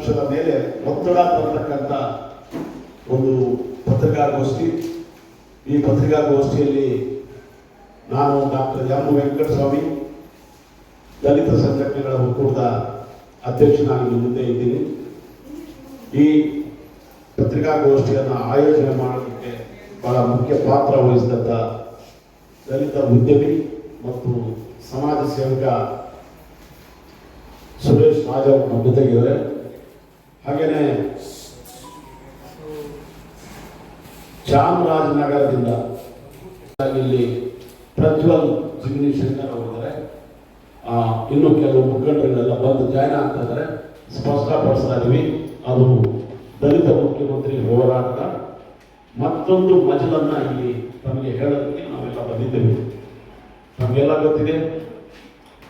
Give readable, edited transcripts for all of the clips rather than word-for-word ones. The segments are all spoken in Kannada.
ಪಕ್ಷದ ಮೇಲೆ ಒತ್ತಡ ತರತಕ್ಕಂಥ ಒಂದು ಪತ್ರಿಕಾಗೋಷ್ಠಿ. ಈ ಪತ್ರಿಕಾಗೋಷ್ಠಿಯಲ್ಲಿ ನಾನು ಡಾಕ್ಟರ್ ಎಂ ವೆಂಕಟಸ್ವಾಮಿ, ದಲಿತ ಸಂಘಟನೆಗಳ ಒಕ್ಕೂಟದ ಅಧ್ಯಕ್ಷನಾಗಿ ಮುಂದೆ ಇದ್ದೀನಿ. ಈ ಪತ್ರಿಕಾಗೋಷ್ಠಿಯನ್ನು ಆಯೋಜನೆ ಮಾಡೋದಕ್ಕೆ ಬಹಳ ಮುಖ್ಯ ಪಾತ್ರ ವಹಿಸಿದಂಥ ದಲಿತ ಉದ್ಯಮಿ ಮತ್ತು ಸಮಾಜ ಸೇವಕ ಸುರೇಶ್ ರಾಜ್ ಅವರು ನಮ್ಮ ಜೊತೆಗಿದ್ದಾರೆ. ಹಾಗೆಯೇ ಚಾಮರಾಜನಗರದಿಂದ ಇಲ್ಲಿ ಪ್ರಜ್ವಲ್ ಜಿಗ್ನಿಶಂಕರ್ ಅವರಿದ್ದಾರೆ. ಇನ್ನು ಕೆಲವು ಮುಖಂಡರುಗಳೆಲ್ಲ ಬಂದು ಜಾಯ್ನ್ ಆಗ್ತಾ ಇದ್ದಾರೆ. ಸ್ಪಷ್ಟಪಡಿಸ್ತಾ ಇದ್ವಿ, ಅದು ದಲಿತ ಮುಖ್ಯಮಂತ್ರಿ ಹೋರಾಟ ಮತ್ತೊಂದು ಮಜಲನ್ನ ಇಲ್ಲಿ ನಮಗೆ ಹೇಳೋದಕ್ಕೆ ನಾವೆಲ್ಲ ಬಂದಿದ್ದೇವೆ. ನಮಗೆಲ್ಲ ಗೊತ್ತಿದೆ,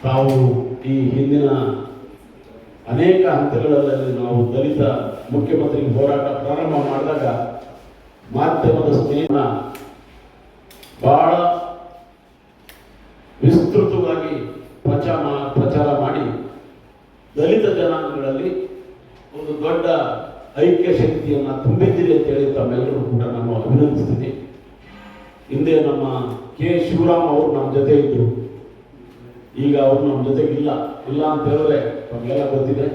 ತಾವು ಈ ಹಿಂದಿನ ಅನೇಕ ಹಂತಗಳಲ್ಲಿ ನಾವು ದಲಿತ ಮುಖ್ಯಮಂತ್ರಿ ಹೋರಾಟ ಪ್ರಾರಂಭ ಮಾಡಿದಾಗ ಮಾಧ್ಯಮದ ಸ್ನೇಹ ಬಹಳ ವಿಸ್ತೃತವಾಗಿ ಪ್ರಚಾರ ಮಾಡಿ ದಲಿತ ಜನಾಂಗಗಳಲ್ಲಿ ಒಂದು ದೊಡ್ಡ ಐಕ್ಯ ಶಕ್ತಿಯನ್ನು ತುಂಬಿದ್ದೀರಿ ಅಂತ ಹೇಳಿ ತಮ್ಮೆಲ್ಲರೂ ಕೂಡ ನಾನು ಅಭಿನಂದಿಸ್ತೀನಿ. ಹಿಂದೆ ನಮ್ಮ ಕೆ ಶಿವರಾಮ್ ಅವರು ನಮ್ಮ ಜೊತೆ ಇದ್ರು, ಈಗ ಅವರು ನಮ್ಮ ಜೊತೆಗೆ ಇಲ್ಲ ಅಂತ ಹೇಳಿದ್ರೆ ನಮಗೆಲ್ಲ ಗೊತ್ತಿದೆ.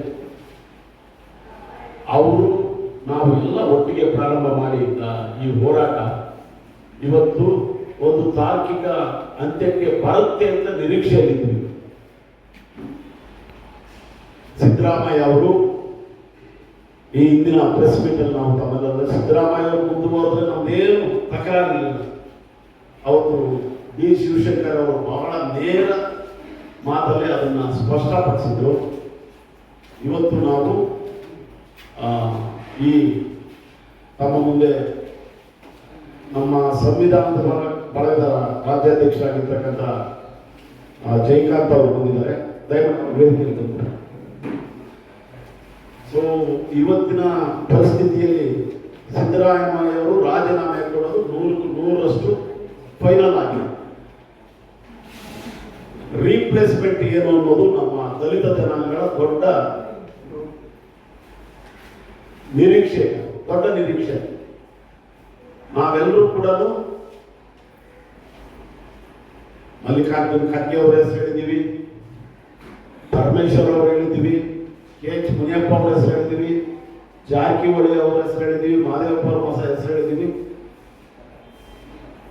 ಅವರು ನಾವು ಎಲ್ಲ ಒಟ್ಟಿಗೆ ಪ್ರಾರಂಭ ಮಾಡಿದ್ದ ಈ ಹೋರಾಟ ಇವತ್ತು ಒಂದು ತಾರ್ಕಿಕ ಅಂತ್ಯಕ್ಕೆ ಬರುತ್ತೆ ಅಂತ ನಿರೀಕ್ಷೆಯಲ್ಲಿದ್ದೀವಿ. ಸಿದ್ದರಾಮಯ್ಯ ಅವರು ಈ ಹಿಂದಿನ ಪ್ರೆಸ್ ಮೀಟ್ ಅಲ್ಲಿ ನಾವು ತಮ್ಮೆಲ್ಲ ಸಿದ್ದರಾಮಯ್ಯ ಅವರು ಮುಂದೆ ಹೋದ್ರೆ ನಮ್ದೇನು ತಕರಾರಿಲ್ಲ. ಅವತ್ತು ಡಿ ಶಿವಶಂಕರ್ ಅವರು ಬಹಳ ನೇರ ಮಾತಲ್ಲೇ ಅದನ್ನ ಸ್ಪಷ್ಟಪಡಿಸಿದ್ರು. ಇವತ್ತು ನಾವು ಈ ತಮ್ಮ ಮುಂದೆ ನಮ್ಮ ಸಂವಿಧಾನದ ಬಳಗದ ರಾಜ್ಯಾಧ್ಯಕ್ಷರಾಗಿರ್ತಕ್ಕಂಥ ಜಯಕಾಂತ್ ಅವರು ಬಂದಿದ್ದಾರೆ. ದಯಮಾಡಿ ವೇದಿಕೆಯಲ್ಲಿ ತಂದರು. ಸೊ ಇವತ್ತಿನ ಪರಿಸ್ಥಿತಿಯಲ್ಲಿ ಸಿದ್ದರಾಮಯ್ಯ ಅವರು ರಾಜೀನಾಮೆ ಕೊಡೋದು 100% ಫೈನಲ್ ಆಗಿದೆ. ರೀಪ್ಲೇಸ್ಮೆಂಟ್ ಏನು ಅನ್ನೋದು ನಮ್ಮ ದಲಿತ ಜನಾಂಗಗಳ ದೊಡ್ಡ ನಿರೀಕ್ಷೆ. ನಾವೆಲ್ಲರೂ ಕೂಡ ಮಲ್ಲಿಕಾರ್ಜುನ್ ಖರ್ಗೆ ಅವರ ಹೆಸರು ಹೇಳಿದ್ದೀವಿ, ಪರಮೇಶ್ವರ್ ಅವರು ಹೇಳಿದ್ದೀವಿ, ಕೆ.ಎಚ್. ಮುನಿಯಪ್ಪ ಅವರ ಹೆಸರು ಹೇಳಿದ್ದೀವಿ, ಜಾರಕಿಹೊಳಿ ಅವರ ಹೆಸರು ಹೇಳಿದ್ದೀವಿ, ಮಾದೇವಪ್ಪ ಅವರ ಹೆಸರು ಹೇಳಿದ್ದೀವಿ.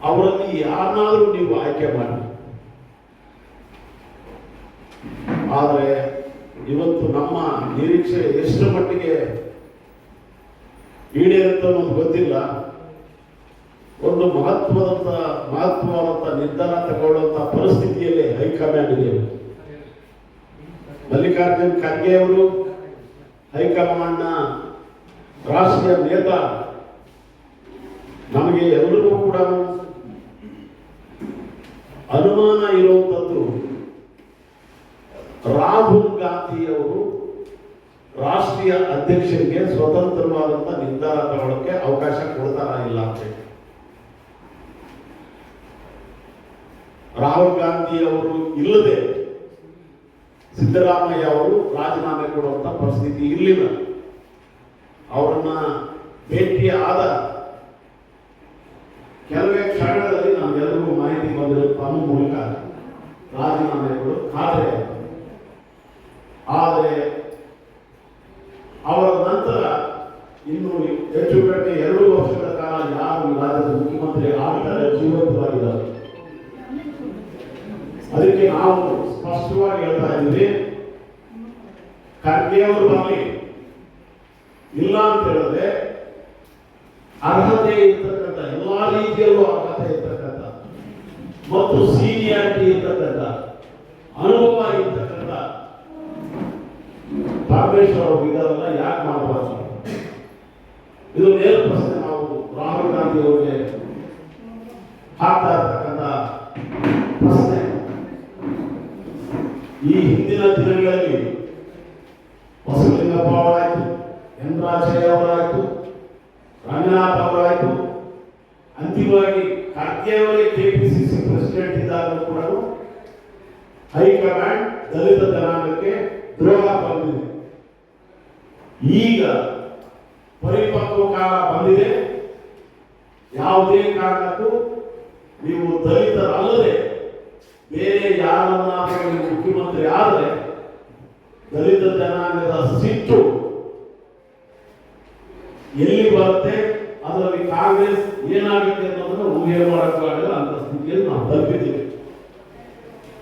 ಅವರಲ್ಲಿ ಯಾರನ್ನಾದ್ರೂ ನೀವು ಆಯ್ಕೆ ಮಾಡಿ. ಆದರೆ ಇವತ್ತು ನಮ್ಮ ನಿರೀಕ್ಷೆ ಎಷ್ಟು ಮಟ್ಟಿಗೆ ಈಡೇರುತ್ತೆ ಅನ್ನೋದು ಗೊತ್ತಿಲ್ಲ. ಒಂದು ಮಹತ್ವವಾದಂತ ನಿರ್ಧಾರ ತಗೊಳ್ಳುವಂತ ಪರಿಸ್ಥಿತಿಯಲ್ಲಿ ಹೈಕಮಾಂಡ್ ಇದೆ. ಮಲ್ಲಿಕಾರ್ಜುನ್ ಖರ್ಗೆ ಅವರು ಹೈಕಮಾಂಡ್ನ ರಾಷ್ಟ್ರೀಯ ನೇತಾ. ನಮಗೆ ಎಲ್ಲರಿಗೂ ಕೂಡ ಅನುಮಾನ ಇರುವಂಥದ್ದು, ರಾಹುಲ್ ಗಾಂಧಿ ಅವರು ರಾಷ್ಟ್ರೀಯ ಅಧ್ಯಕ್ಷರಿಗೆ ಸ್ವತಂತ್ರವಾದಂತ ನಿರ್ಧಾರ ತಗೊಳ್ಳೋಕೆ ಅವಕಾಶ ಕೊಡ್ತಾರಾ ಇಲ್ಲ ಅಂತ. ರಾಹುಲ್ ಗಾಂಧಿ ಅವರು ಇಲ್ಲದೆ ಸಿದ್ದರಾಮಯ್ಯ ಅವರು ರಾಜೀನಾಮೆ ಕೊಡುವಂತ ಪರಿಸ್ಥಿತಿ ಇರಲಿಲ್ಲ. ಅವರನ್ನ ಭೇಟಿ ಆದ ಕೆಲವೇ ಕ್ಷಣಗಳಲ್ಲಿ ನಮ್ಗೆಲ್ಲರಿಗೂ ಮಾಹಿತಿ ಬಂದಿರೋ ತಮ್ಮ ಮೂಲಕ ರಾಜೀನಾಮೆ ಕೊಡು ಖಾತ್ರಿ. ಆದರೆ ಅವರ ನಂತರ ಇನ್ನು ಹೆಚ್ಚು ಕಡಿಮೆ 2 ವರ್ಷಗಳ ಕಾಲ ಯಾರು ರಾಜ್ಯದ ಮುಖ್ಯಮಂತ್ರಿ ಆಗ್ತಾರೆ ಜೀವಂತವಾಗಿದ್ದಾರೆ. ಅದಕ್ಕೆ ನಾವು ಸ್ಪಷ್ಟವಾಗಿ ಹೇಳ್ತಾ ಇದ್ದೀವಿ, ಖರ್ಗೆ ಅವರು ಬರಲಿ, ಇಲ್ಲ ಅಂತ ಹೇಳಿದ್ರೆ ಅರ್ಹತೆ ಇರ್ತಕ್ಕಂಥ ಎಲ್ಲಾ ರೀತಿಯಲ್ಲೂ ಅರ್ಹತೆ ಇರ್ತಕ್ಕಂಥ ಮತ್ತು ಸೀನಿಯಾರಿಟಿ ಇರ್ತಕ್ಕಂಥ ಅನುಭವ ಇರ್ತಕ್ಕಂಥ ಪರಮೇಶ್ವರ್ ಅವರು ಇದಾರಲ್ಲ, ಯಾಕೆ ಮಾಡಬಾರ್ದು? ಇದು ನೇರ ಪ್ರಶ್ನೆ ನಾವು ರಾಹುಲ್ ಗಾಂಧಿ ಅವರಿಗೆ ಹಾಕ್ತಾ ಇರ್ತಕ್ಕಂಥ ಪ್ರಶ್ನೆ. ಈ ಹಿಂದಿನ ದಿನಗಳಲ್ಲಿ ಬಸವಲಿಂಗಪ್ಪ ಅವರಾಯ್ತು, ಎನ್ ರಾಜಯ್ಯ ಅವರಾಯ್ತು, ರಂಗನಾಥ್ ಅವರಾಯ್ತು, ಅಂತಿಮವಾಗಿ ಖರ್ಗೆ ಅವರೇ ಕೆಪಿಸಿಸಿ ಪ್ರೆಸಿಡೆಂಟ್ ಇದ್ದಾಗ ಕೂಡ ಹೈಕಮಾಂಡ್ ದಲಿತ ಜನಾಂಗಕ್ಕೆ ದ್ರೋಹ ಬಂದಿದೆ. ಈಗ ಪರಿಪಕ್ವ ಕಾಲ ಬಂದಿದೆ. ಯಾವುದೇ ಕಾರಣಕ್ಕೂ ನೀವು ದಲಿತರಲ್ಲದೆ ಬೇರೆ ಯಾರನ್ನಾದರೂ ಮುಖ್ಯಮಂತ್ರಿ ಆದರೆ ದಲಿತ ಜನಾಂಗದ ಸಿಟ್ಟು ಎಲ್ಲಿ ಬರುತ್ತೆ, ಅದರಲ್ಲಿ ಕಾಂಗ್ರೆಸ್ ಏನಾಗುತ್ತೆ ಅನ್ನೋದನ್ನು ಊಹೆ ಮಾಡೋಕ್ಕಾಗಲ್ಲ. ಅಂತ ಸ್ಥಿತಿಯಲ್ಲಿ ನಾವು ತಲುಪಿದ್ದೀವಿ.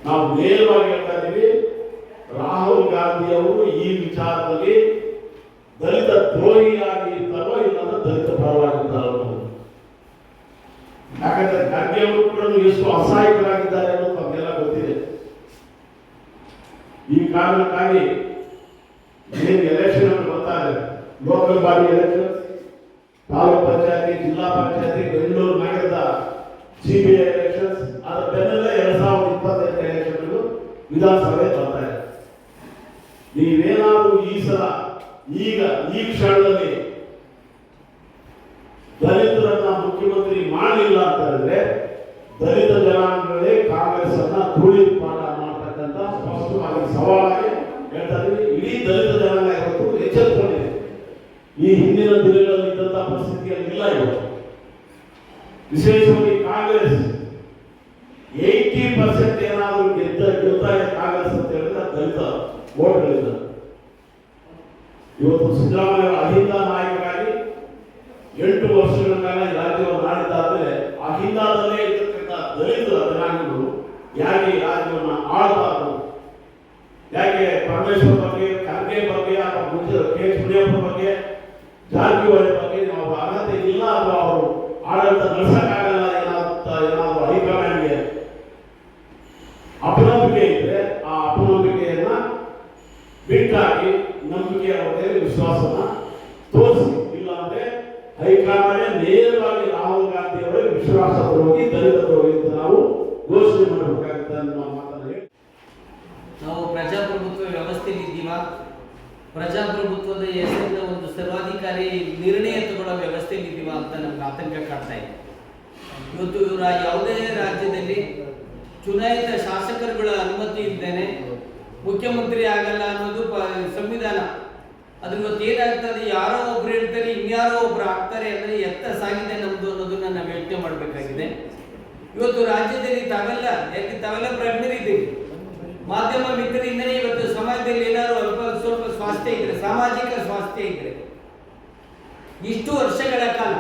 ನಾವು ನೇರವಾಗಿ ಹೇಳ್ತಾ ಇದ್ದೀವಿ, ರಾಹುಲ್ ಗಾಂಧಿ ಅವರು ಈ ವಿಚಾರದಲ್ಲಿ ದಲಿತ ದ್ರೋಹಿಯಾಗಿ ಇರ್ತಾರೋ ಇಲ್ಲಾಂದ್ರೆ ದಲಿತ ಪರವಾಗಿರ್ತಾರೋ. ಯಾಕಂದ್ರೆ ಖರ್ಗೆ ಅವರು ಕೂಡ ಎಷ್ಟು ಅಸಹಾಯಕರಾಗಿದ್ದಾರೆ ಅನ್ನೋದು ನಮಗೆಲ್ಲ ಗೊತ್ತಿದೆ. ಈ ಕಾರಣಕ್ಕಾಗಿ ಏನು ಎಲೆಕ್ಷನ್ ಬರ್ತಾರೆ, ಲೋಕಲ್ ಬಾಡಿ ಎಲೆಕ್ಷನ್, ತಾಲೂಕು ಪಂಚಾಯತಿ, ಜಿಲ್ಲಾ ಪಂಚಾಯತಿ, ಬೆಂಗಳೂರು ನಗರದ ಸಿಬಿಐ ಎಲೆಕ್ಷನ್ಸ್, ಅದರ ಬೆನ್ನಲ್ಲೇ 2028 ಎಲೆಕ್ಷನ್ಗಳು ವಿಧಾನಸಭೆ ಬರ್ತಾ ಇದೆ. ನೀವೇನಾದ್ರೂ ಈ ಸಲ ಈಗ ಈ ಕ್ಷಣದಲ್ಲಿ ದಲಿತರನ್ನ ಮುಖ್ಯಮಂತ್ರಿ ಮಾಡಲಿಲ್ಲ ಅಂತ ಹೇಳಿದ್ರೆ ದಲಿತ ಜನಾಂಗಗಳೇ ಕಾಂಗ್ರೆಸ್ ಅನ್ನ ಧೂಳಿಪಾಠ ಮಾಡತಕ್ಕಂತ ಸ್ಪಷ್ಟವಾಗಿ ಸವಾಲಾಗಿ ಹೇಳ್ತಾ ಇದ್ದೀವಿ. ಇಡೀ ದಲಿತ ಜನಾಂಗ ಇವತ್ತು ಎಚ್ಚೆತ್ತುಕೊಂಡಿದೆ. ಈ ಹಿಂದಿನ ದಿನಗಳಲ್ಲಿ ಇದ್ದಂತ ಪರಿಸ್ಥಿತಿಯಲ್ಲಿ ಇಲ್ಲ. ಇವತ್ತು ವಿಶೇಷವಾಗಿ ಕಾಂಗ್ರೆಸ್ 80% ಏನಾದರೂ ಗೆಲ್ತಾ ಇದೆ ಕಾಂಗ್ರೆಸ್ ಅಂತ ಹೇಳಿದ್ರೆ ದಲಿತ ವೋಟ್ಗಳಿಂದ. ಇವತ್ತು ಸಿದ್ದರಾಮಯ್ಯ ಅಹಿಂದ ನಾಯಕರಾಗಿ 8 ವರ್ಷಗಳ ಕಾಲ ಈ ರಾಜ್ಯವನ್ನು ಆಳಿದ್ದಾದ್ಮೇಲೆ ಅಹಿಂದದಲ್ಲೇ ಇರ್ತಕ್ಕಂಥ ದಲಿತ ಜನಾಂಗಗಳು ಯಾಕೆ ಈ ರಾಜ್ಯವನ್ನು ಆಳಬಾರದು, ಯಾಕೆ ಪರಮೇಶ್ವರ್ ಬಗ್ಗೆ, ಖರ್ಗೆ ಬಗ್ಗೆ, ಅಥವಾ ಮುಂಚೆ ಕೆ ಸುನಿಯಪ್ಪ ಬಗ್ಗೆ, ಜಾರಕಿಹೊಳಿ ಬಗ್ಗೆ ನಾವು ಅರ್ಹತೆ ಇಲ್ಲ ಅಥವಾ ಅವರು ಆಡಳಿತ ನಡೆಸಕ್ಕಾಗಲ್ಲ ಏನಾದ್ರು ಹೈಕಮಾಂಡ್ಗೆ ಅಪನಂಬಿಕೆ ಇದ್ರೆ ಆ ಅಪನಂಬಿಕೆಯನ್ನ ಬಿಟ್ಟಾಗಿ ನಂಬಿಕೆಯ ಮೇಲೆ ವಿಶ್ವಾಸನ ತೋರಿಸಿ. ಇಲ್ಲಾಂದ್ರೆ ಹೈಕಮಾಂಡ್ ನೇರವಾಗಿ ರಾಹುಲ್ ಗಾಂಧಿ ಅವರಿಗೆ ವಿಶ್ವಾಸ ದ್ರೋಹಿ, ದಲಿತ ದ್ರೋಹಿ ಅಂತ ನಾವು ಘೋಷಣೆ ಮಾಡಬೇಕಾಗುತ್ತೆ ಅನ್ನೋ ಮಾತನ್ನ ಹೇಳಿ, ನಾವು ಪ್ರಜಾಪ್ರಭುತ್ವ ವ್ಯವಸ್ಥೆಯಲ್ಲಿ ಇದ್ದೀವ. ಪ್ರಜಾಪ್ರಭುತ್ವದ ಹೆಸರಿನ ಒಂದು ಸರ್ವಾಧಿಕಾರಿ ನಿರ್ಣಯ ತಗೊಳ್ಳೋ ವ್ಯವಸ್ಥೆಯಲ್ಲಿ ಇದ್ದೀವ ಅಂತ ನಮ್ಗೆ ಆತಂಕ ಕಾಡ್ತಾ ಇದೆ. ಇವತ್ತು ಇವರ ಯಾವುದೇ ರಾಜ್ಯದಲ್ಲಿ ಚುನಾಯಿತ ಶಾಸಕರುಗಳ ಅನುಮತಿ ಇದ್ದೇನೆ ಮುಖ್ಯಮಂತ್ರಿ ಆಗಲ್ಲ ಅನ್ನೋದು ಸಂವಿಧಾನ. ಅದ್ರ ಇವತ್ತು ಏನಾಗ್ತದೆ, ಯಾರೋ ಒಬ್ರು ಹೇಳ್ತಾರೆ, ಇನ್ಯಾರೋ ಒಬ್ರು ಆಗ್ತಾರೆ ಅಂದ್ರೆ ಎತ್ತ ಸಾಗಿದೆ ನಮ್ದು ಅನ್ನೋದನ್ನ ನಾವು ಯೋಚನೆ ಮಾಡಬೇಕಾಗಿದೆ. ಇವತ್ತು ರಾಜ್ಯದಲ್ಲಿ ತಾವೆಲ್ಲ ಪ್ರಜ್ಞರಿದ್ದೀವಿ, ಮಾಧ್ಯಮ ಮಿತ್ರರಿಂದನೇ ಇವತ್ತು ಸಮಾಜದಲ್ಲಿ ಏನಾದ್ರು ಅಲ್ಪ ಸ್ವಲ್ಪ ಸ್ವಾಸ್ಥ್ಯ ಇದ್ರೆ, ಸಾಮಾಜಿಕ ಸ್ವಾಸ್ಥ್ಯ ಇದ್ರೆ, ಇಷ್ಟು ವರ್ಷಗಳ ಕಾಲ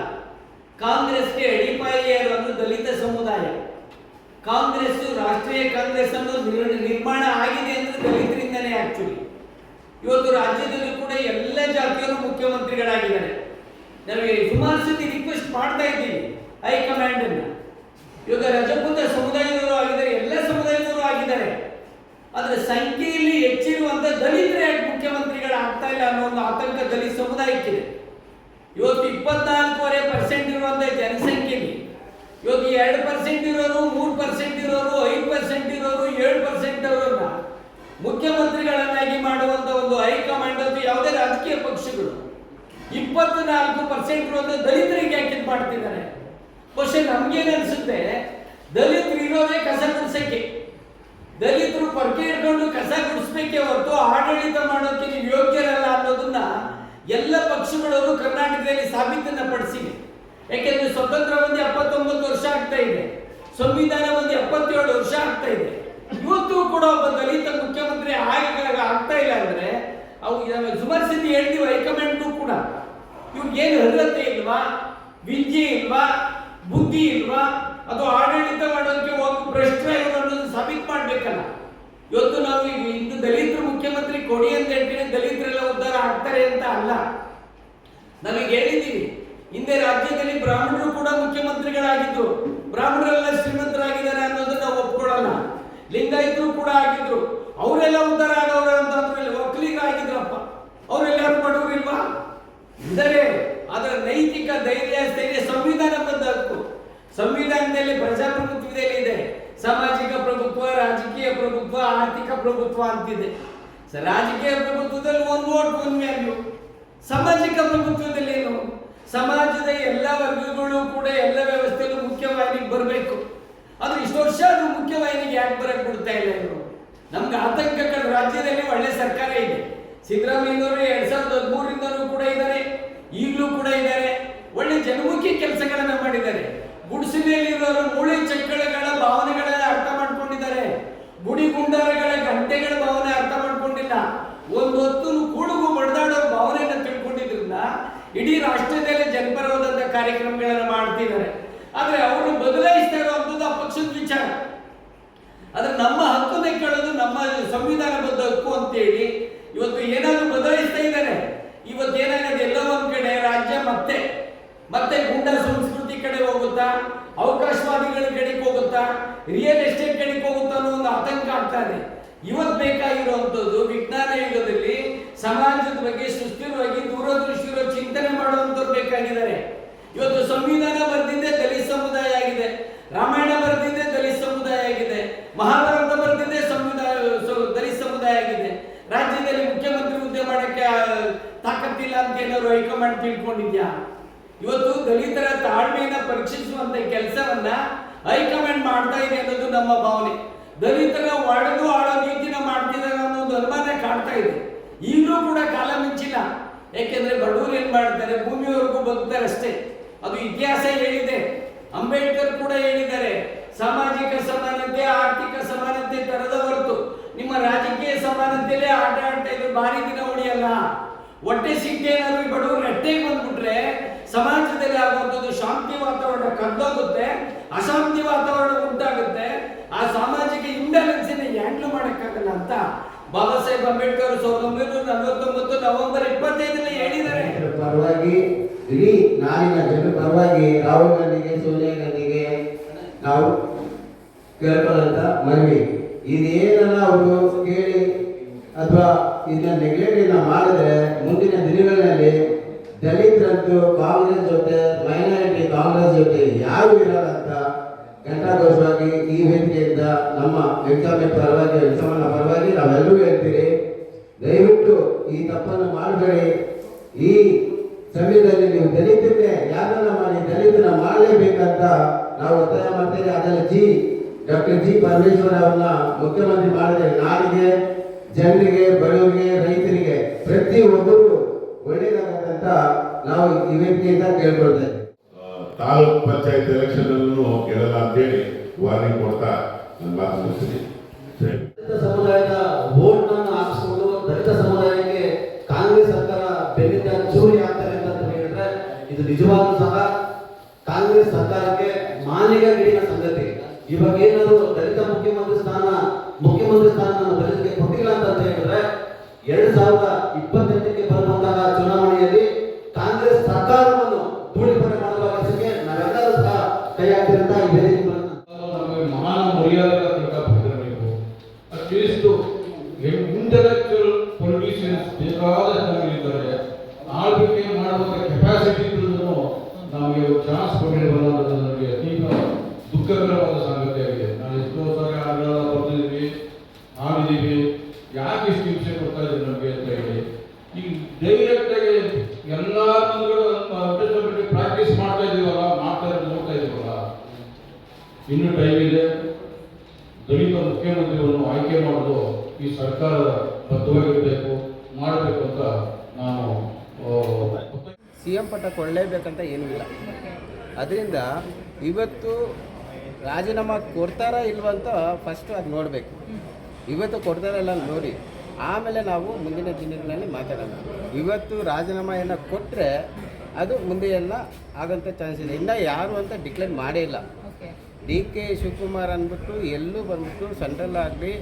ಕಾಂಗ್ರೆಸ್ಗೆ ಅಡಿಪಾಯಿಯಾಗಿರುವುದು ದಲಿತ ಸಮುದಾಯ. ಕಾಂಗ್ರೆಸ್, ರಾಷ್ಟ್ರೀಯ ಕಾಂಗ್ರೆಸ್ ಅನ್ನೋದು ನಿರ್ಮಾಣ ಆಗಿದೆ ಅಂದ್ರೆ ದಲಿತರಿಂದನೇ. ಆಕ್ಚುಲಿ ಇವತ್ತು ರಾಜ್ಯದಲ್ಲೂ ಕೂಡ ಎಲ್ಲ ಜಾತಿಯವರು ಮುಖ್ಯಮಂತ್ರಿಗಳಾಗಿದ್ದಾರೆ. ನಮಗೆ ಸುಮಾರು ಸತಿ ರಿಕ್ವೆಸ್ಟ್ ಮಾಡ್ತಾ ಇದ್ದೀವಿ ಹೈಕಮಾಂಡ್ ಅನ್ನ. ಇವಾಗ ರಜಪೂತ ಸಮುದಾಯದವರು ಆಗಿದ್ದಾರೆ, ಎಲ್ಲ ಸಮುದಾಯದವರು ಆಗಿದ್ದಾರೆ. ಆದ್ರೆ ಸಂಖ್ಯೆಯಲ್ಲಿ ಹೆಚ್ಚಿರುವಂತ ದಲಿತರೇ ಯಾಕೆ ಮುಖ್ಯಮಂತ್ರಿಗಳಾಗ್ತಾ ಇಲ್ಲ ಅನ್ನೋ ಒಂದು ಆತಂಕ ದಲಿತ ಸಮುದಾಯಕ್ಕಿದೆ. ಇವತ್ತು 24.5% ಇರುವಂತ ಜನಸಂಖ್ಯೆಯಲ್ಲಿ ಇವತ್ತು 2% ಇರೋರು, 3% ಇರೋರು, 5% ಇರೋರು, 7% ಅವರನ್ನ ಮುಖ್ಯಮಂತ್ರಿಗಳನ್ನಾಗಿ ಮಾಡುವಂತ ಒಂದು ಹೈಕಮಾಂಡ್ ಅಂತ ಯಾವುದೇ ರಾಜಕೀಯ ಪಕ್ಷಗಳು 24% ಇರುವಂತ ದಲಿತರಿಗೆ ಯಾಕೆ ಮಾಡ್ತಿದ್ದಾರೆ? ಬಹುಶಃ ನಮ್ಗೇನು ಅನ್ಸುತ್ತೆ, ದಲಿತರು ಇರೋದೇ ಕಸ ಗುಡಿಸಕ್ಕೆ, ದಲಿತರು ಪೊರಕೆ ಇಟ್ಕೊಂಡು ಕಸ ಗುಡಿಸ್ಬೇಕೆ ಹೊರತು ಆಡಳಿತ ಮಾಡೋಕೆ ನೀವು ಯೋಗ್ಯರಲ್ಲ ಅನ್ನೋದನ್ನ ಎಲ್ಲ ಪಕ್ಷಗಳವರು ಕರ್ನಾಟಕದಲ್ಲಿ ಸಾಬೀತನ್ನ ಪಡಿಸಿವೆ. ಯಾಕೆಂದ್ರೆ ಸ್ವತಂತ್ರ ಒಂದು 79 ವರ್ಷ ಆಗ್ತಾ ಇದೆ, ಸಂವಿಧಾನ ಒಂದು 77 ವರ್ಷ ಆಗ್ತಾ ಇದೆ. ಇವತ್ತು ಕೂಡ ಒಬ್ಬ ದಲಿತ ಮುಖ್ಯಮಂತ್ರಿ ಆಗ್ತಾ ಇಲ್ಲ ಅಂದ್ರೆ ಅವು ಸುಮಾರು ಸತಿ ಹೇಳ್ತೀವಿ ಹೈಕಮಾಂಡ್ ಕೂಡ ಇವ್ರಿಗೆ ಏನು ಅರ್ಹತೆ ಇಲ್ವಾ, ವಿದ್ಯೆ ಇಲ್ವಾ, ಬುದ್ಧಿ ಇಲ್ವಾ, ಅದು ಆಡಳಿತ ಮಾಡೋದಕ್ಕೆ ಹೋಗಿ ಭ್ರಷ್ಟ ಇವರು ಅನ್ನೋದು ಸಾಬೀತು ಮಾಡ್ಬೇಕಲ್ಲ. ಇವತ್ತು ನಾವು ಇಂದು ದಲಿತರು ಮುಖ್ಯಮಂತ್ರಿ ಕೊಡಿ ಅಂತ ಹೇಳ್ತೀನಿ, ದಲಿತರೆಲ್ಲ ಉದ್ಧಾರ ಆಗ್ತಾರೆ ಅಂತ ಅಲ್ಲ. ನಾವೀಗ ಹೇಳಿದ್ದೀವಿ, ಹಿಂದೆ ರಾಜ್ಯದಲ್ಲಿ ಬ್ರಾಹ್ಮಣರು ಕೂಡ ಮುಖ್ಯಮಂತ್ರಿಗಳಾಗಿದ್ರು, ಬ್ರಾಹ್ಮಣರೆಲ್ಲ ಶ್ರೀಮಂತರಾಗಿದ್ದಾರೆ ಅನ್ನೋದನ್ನ ನಾವು ಒಪ್ಕೊಳ್ಳಲ್ಲ. ಲಿಂಗಾಯತರು ಕೂಡ ಆಗಿದ್ರು, ಅವರೆಲ್ಲ ಉದ್ಧಾರ ಆಗೋರು ಅಂತಂದ್ರೆ ಒಕ್ಕಲಿಗರಾಗಿದ್ರಪ್ಪ, ಅವರೆಲ್ಲರೂ ಬಡವರಿಲ್ವಾ? ಇದ್ದಾರೆ. ಅದರ ನೈತಿಕ ಸ್ಥೈರ್ಯ ಸಂವಿಧಾನಬದ್ಧ ಹಕ್ಕು. ಸಂವಿಧಾನದಲ್ಲಿ ಪ್ರಜಾಪ್ರಭುತ್ವದಲ್ಲಿ ಇದೆ ಸಾಮಾಜಿಕ ಪ್ರಭುತ್ವ, ರಾಜಕೀಯ ಪ್ರಭುತ್ವ, ಆರ್ಥಿಕ ಪ್ರಭುತ್ವ ಅಂತಿದೆ. ರಾಜಕೀಯ ಪ್ರಭುತ್ವದಲ್ಲಿ ಒಂದು ವೋಟ್ ಒಂದು ವ್ಯಾಲ್ಯೂ. ಸಾಮಾಜಿಕ ಪ್ರಭುತ್ವದಲ್ಲಿ ಏನು, ಸಮಾಜದ ಎಲ್ಲ ವರ್ಗಗಳು ಕೂಡ ಎಲ್ಲ ವ್ಯವಸ್ಥೆಯಲ್ಲೂ ಮುಖ್ಯವಾಹಿನಿಗೆ ಬರಬೇಕು. ಆದ್ರೆ ಇಷ್ಟು ವರ್ಷ ಅದು ಮುಖ್ಯವಾಹಿನಿಗೆ ಯಾಕೆ ಬರಕ್ ಬಿಡ್ತಾ ಇಲ್ಲ ಇವರು? ನಮ್ಗೆ ಆತಂಕಗಳ ರಾಜ್ಯದಲ್ಲಿ ಒಳ್ಳೆ ಸರ್ಕಾರ ಇದೆ, ಸಿದ್ದರಾಮಯ್ಯನವರು 2013ರಿಂದನೂ ಕೂಡ ಇದ್ದಾರೆ, ಈಗಲೂ ಕೂಡ ಇದ್ದಾರೆ. ಒಳ್ಳೆ ಜನಮುಖಿ ಕೆಲಸಗಳನ್ನ ಮಾಡಿದ್ದಾರೆ. ಗುಡಿಸಲಿನಲ್ಲಿರೋರು ಮೂಳೆ ಚಕ್ಕಳಗಳ ಭಾವನೆಗಳನ್ನ ಅರ್ಥ ಮಾಡ್ಕೊಂಡಿದ್ದಾರೆ. ಗುಡಿ ಗುಂಡಾರಗಳ ಗಂಟೆಗಳ ಭಾವನೆ ಅರ್ಥ ಮಾಡ್ಕೊಂಡಿಲ್ಲ. ಒಂದು ಹೊತ್ತು ಕೂಡುಗು ಬಡದಾಡೋ ಭಾವನೆಯನ್ನ ತಿಳ್ಕೊಂಡಿದ್ರಿಂದ ಇಡೀ ರಾಷ್ಟ್ರದಲ್ಲೇ ಜನಪರವಾದಂತಹ ಕಾರ್ಯಕ್ರಮಗಳನ್ನ ಮಾಡ್ತಿದ್ದಾರೆ. ಆದ್ರೆ ಅವರು ಬದಲಾಯಿಸ್ತಾ ಇರುವಂತದ್ದು ಆ ಪಕ್ಷದ ವಿಚಾರ. ಆದ್ರೆ ನಮ್ಮ ಹಕ್ಕನ್ನೇ ಕೇಳೋದು ನಮ್ಮ ಸಂವಿಧಾನಬದ್ಧ ಹಕ್ಕು ಅಂತೇಳಿ ಇವತ್ತು ಏನಾದ್ರು ಬದಲಾಯಿಸ್ತಾ ಇದ್ದಾರೆ. ಇವತ್ತು ಏನಾಗಿದೆ, ಎಲ್ಲೋ ಒಂದ್ ಕಡೆ ರಾಜ್ಯ ಮತ್ತೆ ಗುಂಡ ಸಂಸ್ಕೃತಿ ಕಡೆ ಹೋಗುತ್ತಾ, ಅವಕಾಶವಾದಿಗಳ ಕಡೆಗೆ ಹೋಗುತ್ತಾ, ರಿಯಲ್ ಎಸ್ಟೇಟ್ ಕಡೆಗೆ ಹೋಗುತ್ತಾ ಅನ್ನೋ ಒಂದು ಆತಂಕ ಆಗ್ತಾ ಇದೆ. ಇವತ್ತು ಬೇಕಾಗಿರುವಂತದ್ದು ವಿಜ್ಞಾನ ಯುಗದಲ್ಲಿ ಸಮಾಜದ ಬಗ್ಗೆ ಸುಸ್ಥಿರವಾಗಿ ದೂರದೃಷ್ಟಿರೋ ಚಿಂತನೆ ಮಾಡುವಂತವ್ರು ಬೇಕಾಗಿದ್ದಾರೆ. ಇವತ್ತು ಸಂವಿಧಾನ ಬರೆದಿದ್ದೇ ದಲಿತ ಸಮುದಾಯ ಆಗಿದೆ, ರಾಮಾಯಣ ಬರೆದಿದ್ದೇ ದಲಿತ ಸಮುದಾಯ ಆಗಿದೆ, ಮಹಾಭಾರತ ಬರೆದಿದ್ದೇ ದಲಿತ ಸಮುದಾಯ ಆಗಿದೆ. ರಾಜ್ಯದಲ್ಲಿ ಮುಖ್ಯಮಂತ್ರಿ ಹುದ್ದೆ ಮಾಡಕ್ಕೆ ತಾಕತ್ತಿಲ್ಲ ಅಂತ ಏನಾದ್ರು ಹೈಕಮಾಂಡ್ ತಿಳ್ಕೊಂಡಿದ್ಯಾ? ಇವತ್ತು ದಲಿತರ ತಾಳ್ಮೆಯನ್ನ ಪರೀಕ್ಷಿಸುವಂತ ಕೆಲಸವನ್ನ ಹೈಕಮಾಂಡ್ ಮಾಡ್ತಾ ಇದೆ ಅನ್ನೋದು ನಮ್ಮ ಭಾವನೆ. ದಲಿತರ ಒಡೆದು ಆಳೋ ನೀತಿನ ಮಾಡ್ತಿದ್ದಾರೆ ಅನ್ನೋದು ಅನುಮಾನ ಕಾಡ್ತಾ ಇದೆ. ಈಗಲೂ ಕೂಡ ಕಾಲ ಮಿಂಚಿಲ್ಲ. ಯಾಕೆಂದ್ರೆ ಬಡವರು ಏನ್ ಮಾಡ್ತಾರೆ, ಭೂಮಿಯವರೆಗೂ ಬದುಕ್ತಾರೆ ಅಷ್ಟೇ. ಅದು ಇತಿಹಾಸ ಹೇಳಿದೆ. ಅಂಬೇಡ್ಕರ್ ಕೂಡ ಹೇಳಿದ್ದಾರೆ, ಸಾಮಾಜಿಕ ಸಮಾನತೆ, ಆರ್ಥಿಕ ಸಮಾನತೆ ತರದ ಹೊರತು ನಿಮ್ಮ ರಾಜಕೀಯ ಸಮಾನತೆಯಲ್ಲೇ ಆಟ ಆಡ್ತಾ ಇದ್ರು ಭಾರಿ ದಿನ ಉಳಿಯಲ್ಲ. ಹೊಟ್ಟೆ ಸಿಕ್ಕಿ ಏನಾದ್ರು ಬಡವರು ನೆಟ್ಟೆಗೆ ಬಂದ್ಬಿಟ್ರೆ ಸಮಾಜದಲ್ಲಿ ಆಗುವಂಥದ್ದು ಶಾಂತಿ ವಾತಾವರಣ ಕದ್ದೋಗುತ್ತೆ, ಅಶಾಂತಿ ವಾತಾವರಣ ಉಂಟಾಗುತ್ತೆ. ಆ ಸಾಮಾಜಿಕ ಇಂಬ್ಯಾಲೆನ್ಸ್ ಹ್ಯಾಂಡ್ಲ್ ಮಾಡಕ್ಕಾಗಲ್ಲ ಅಂತ ಬಾಬಾ ಸಾಹೇಬ್ ಅಂಬೇಡ್ಕರ್ 1949 ನವೆಂಬರ್ 25 ಹೇಳಿದ್ದಾರೆ. ಪರವಾಗಿ ಇಡೀ ನಾಡಿನ ಜನರ ಪರವಾಗಿ ರಾಹುಲ್ ಗಾಂಧಿಗೆ, ಸೋನಿಯಾ ಗಾಂಧಿಗೆ ನಾವು ಕೇಳ್ಕೊಳ್ಳಂತ ಮನವಿ, ಇದೇನನ್ನ ಅವರು ಕೇಳಿ ಅಥವಾ ಇದನ್ನ ನೆಗ್ಲೆಕ್ಟ್ ಮಾಡಿದ್ರೆ ಮುಂದಿನ ದಿನಗಳಲ್ಲಿ ದಲಿತರಂತೂ ಕಾಂಗ್ರೆಸ್ ಜೊತೆ, ಮೈನಾರಿಟಿ ಕಾಂಗ್ರೆಸ್ ಜೊತೆ ಯಾರು ಇರಲ್ಲ ಅಂತ ಘಂಟಾಘೋಷವಾಗಿ ಈ ವೇದಿಕೆಯಿಂದ ನಮ್ಮ ಎಕ್ಸಾಮಿನ ಪರವಾಗಿ ನಾವೆಲ್ಲರೂ ಹೇಳ್ತೀರಿ. ದಯವಿಟ್ಟು ಈ ತಪ್ಪನ್ನು ಮಾಡಬೇಡಿ. ಈ ಸಮಯದಲ್ಲಿ ನೀವು ದಲಿತರನ್ನೇ ಯಾರನ್ನ ಮಾಡಿ ದಲಿತನ ಮಾಡಲೇಬೇಕಂತ ನಾವು ಒತ್ತಾಯ ಮಾಡ್ತೇವೆ. ಅದರಲ್ಲಿ ಡಾಕ್ಟರ್ ಜಿ ಪರಮೇಶ್ವರ್ ಅವ್ರನ್ನ ಮುಖ್ಯಮಂತ್ರಿ ಮಾಡಿದ್ರೆ ನಾಡಿಗೆ, ಜನರಿಗೆ, ಬಡವರಿಗೆ, ರೈತರಿಗೆ ಪ್ರತಿಯೊಬ್ಬರು ಒಳ್ಳೆಯದಾಗತ್ತಂತ ನಾವು ಈ ವೇದಿಕೆಯಿಂದ ಕೇಳ್ಕೊಳ್ತಾ ಇದ್ದೀವಿ. ತಾಲೂಕ್ ಪಂಚಾಯತ್ ಎಲೆಕ್ಷನ್ ಅನ್ನು ಗೆಲ್ಲಲ್ಲ ಅಂತೇಳಿ ವಾರ್ನಿಂಗ್ ಕೊಡ್ತಾ ನನ್ನ ಮಾತು ಮುಗಿಸ್ತೀನಿ. ದಲಿತ ಸಮುದಾಯದ ವೋಟ್ ಅನ್ನು ಹಾಕಿಸಿಕೊಂಡು ದಲಿತ ಸಮುದಾಯಕ್ಕೆ ಕಾಂಗ್ರೆಸ್ ಸರ್ಕಾರ ಬೆನ್ನಿಂದ ಚೂರಿ ಆಗ್ತಾರೆ ಅಂತ ಹೇಳಿದ್ರೆ ಇದು ನಿಜವಾಗ್ಲೂ ಸಹ ಕಾಂಗ್ರೆಸ್ ಸರ್ಕಾರಕ್ಕೆ ಮಾನ್ಯಗಿರಿನ ಸಂಗತಿ. ಇವಾಗ ಏನಾದ್ರು ದಲಿತ ಮುಖ್ಯಮಂತ್ರಿ ಸ್ಥಾನ ನಮ್ಮ ದಲಿತರಿಗೆ ಕೊಟ್ಟಿಲ್ಲ ಅಂತ ಹೇಳಿದ್ರೆ 2028ಕ್ಕೆ ಬರುವಂತಹ ಚುನಾವಣೆಯಲ್ಲಿ ಕಾಂಗ್ರೆಸ್ ಸರ್ಕಾರವನ್ನು ಧೂಳಿಪಟ ಮಾಡುವ ಕೆಲಸಕ್ಕೆ ನಾವೆಲ್ಲರೂ ಸಹ ಕೈ ಹಾಕ್ತಿರಂತ ಈ ವೇದಿಕೆಗಳನ್ನು ನಮಗೆ ಮಹಾನ್ ಮರ್ಯಾದೆ ತಿಳ್ಕೊಳ್ತಿರಬೇಕು. ಅಟ್ಲೀಸ್ಟ್ ಇಂಟೆಲೆಕ್ಚುಯಲ್ ಪೊಲಿಟಿಷಿಯನ್ಸ್ ಬೇಕಾದಷ್ಟು ನಮಗಿದ್ದಾರೆ. ಆಳ್ವಿಕೆ ಮಾಡುವಂಥ ಕೆಪಾಸಿಟಿ ಇದ್ರೂ ನಮಗೆ ಚಾನ್ಸ್ ಕೊಟ್ಟಿರಬಲ್ಲ ಅನ್ನೋದು ನನಗೆ ಅತೀವ ದುಃಖಕರವಾದ ಸಂಗತಿಯಾಗಿದೆ. ನಾವು ಎಷ್ಟೋ ಸಾರಿ ಆಡಳ ಬರ್ತಿದ್ದೀವಿ, ಆಡಿದ್ದೀವಿ, ಯಾಕೆ ಇಷ್ಟು ಹಿಂಸೆ ಕೊಡ್ತಾ ಇದ್ದೀವಿ ನಮಗೆ ಅಂತ ಹೇಳಿ ಈಗ ಡೈರೆಕ್ಟಾಗಿ ಎಲ್ಲ ಪ್ರಾಕ್ಟೀಸ್ ಮಾಡ್ತಾ ಇದೀವಲ್ಲ, ನೋಡ್ತಾ ಇದೀವಲ್ಲ. ಇನ್ನು ಟೈಮ್ ಇದೆ. ದಲಿತ ಮುಖ್ಯಮಂತ್ರಿಗಳನ್ನು ಆಯ್ಕೆ ಮಾಡೋದು ಈ ಸರ್ಕಾರದ ಬದ್ಧವಾಗಿರಬೇಕು, ಮಾಡಬೇಕು ಅಂತ ನಾನು CM ಪಟ್ಟ ಕೊಳ್ಳೇಬೇಕಂತ ಏನೂ ಇಲ್ಲ. ಅದರಿಂದ ಇವತ್ತು ರಾಜೀನಾಮೆ ಕೊಡ್ತಾರಾ ಇಲ್ವಂತ ಫಸ್ಟು ಅದು ನೋಡಬೇಕು. ಇವತ್ತು ಕೊಡ್ತಾರಲ್ಲ ನೋಡಿ, ಆಮೇಲೆ ನಾವು ಮುಂದಿನ ದಿನಗಳಲ್ಲಿ ಮಾತಾಡೋಣ. ಇವತ್ತು ರಾಜೀನಾಮೆಯನ್ನು ಕೊಟ್ಟರೆ ಅದು ಮುಂದೆ ಎಲ್ಲ ಆಗೋಂಥ ಚಾನ್ಸ್ ಇದೆ. ಇನ್ನು ಯಾರು ಅಂತ ಡಿಕ್ಲೇರ್ ಮಾಡೇ ಇಲ್ಲ. DK ಶಿವಕುಮಾರ್ ಅಂದ್ಬಿಟ್ಟು ಎಲ್ಲೂ ಬಂದ್ಬಿಟ್ಟು ಸೆಂಟ್ರಲ್ ಆಗಲಿ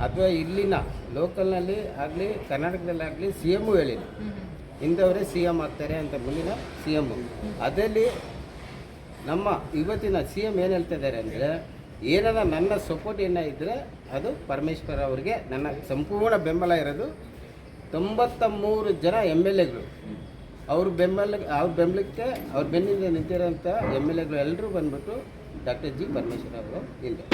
ಅಥವಾ ಇಲ್ಲಿನ ಲೋಕಲ್ನಲ್ಲಿ ಆಗಲಿ ಕರ್ನಾಟಕದಲ್ಲಾಗಲಿ CM ಹೇಳಿಲ್ಲ, ಇಂಥವರೇ CM ಆಗ್ತಾರೆ ಅಂತ ಮುಂದಿನ CM. ಅದರಲ್ಲಿ ನಮ್ಮ ಇವತ್ತಿನ CM ಏನು ಹೇಳ್ತಿದ್ದಾರೆ ಅಂದರೆ, ಏನಾರ ನನ್ನ ಸಪೋರ್ಟ್ ಏನಿದ್ದರೆ ಅದು ಪರಮೇಶ್ವರ್ ಅವ್ರಿಗೆ ನನ್ನ ಸಂಪೂರ್ಣ ಬೆಂಬಲ ಇರೋದು. 93 ಜನ MLAಗಳು ಅವ್ರ ಬೆಂಬಲಕ್ಕೆ ಅವ್ರ ಬೆನ್ನಿಂದ ನಿಂತಿರೋಂಥ MLAಗಳು ಎಲ್ಲರೂ ಬಂದ್ಬಿಟ್ಟು ಡಾಕ್ಟರ್ ಜಿ ಪರಮೇಶ್ವರ್ ಅವರು ಹಿಂದೆ.